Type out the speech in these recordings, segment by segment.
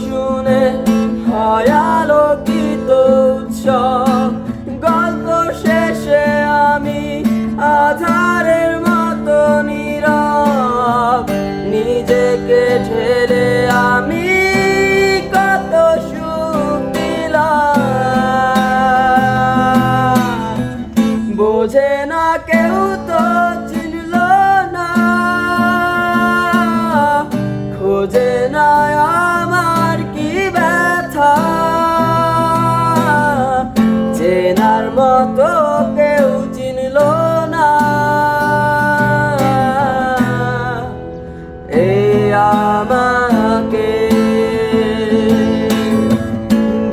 শুনে হয় আলোকিত উৎসব। গল্প শেষে আমি আধারের মতো নীরব, নিজেকে ঢেলে আমি কত সুখ দিলাম। বোঝে না কেউ তো চিনল না, খোঁজে না আমার কি ব্যথা, চেনার মতো কেউ চিনল না। এই আমাকে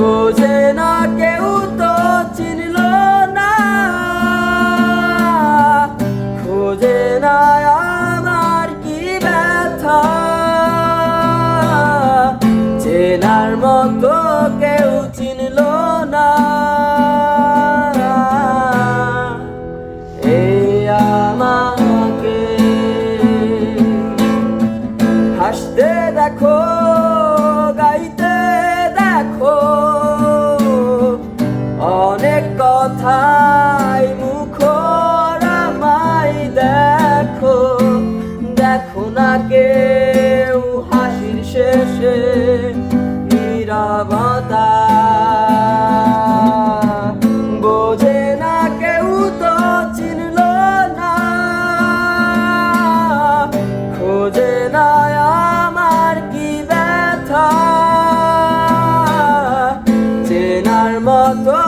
বোঝে না কেউ তো চিনল না, খোঁজে না আমার কি ব্যথা, চেনার মতো কেউ চিনল না। এই আমাকে হাসতে দেখো, গাইতে দেখো, অনেক কথাই মুখর আমায় দেখো। দেখো না কেউ হাসির শেষে নীরবতা, বোঝে না কেউ তো চিনল না, খোঁজে না আমার কি ব্যথা, চেনার মতো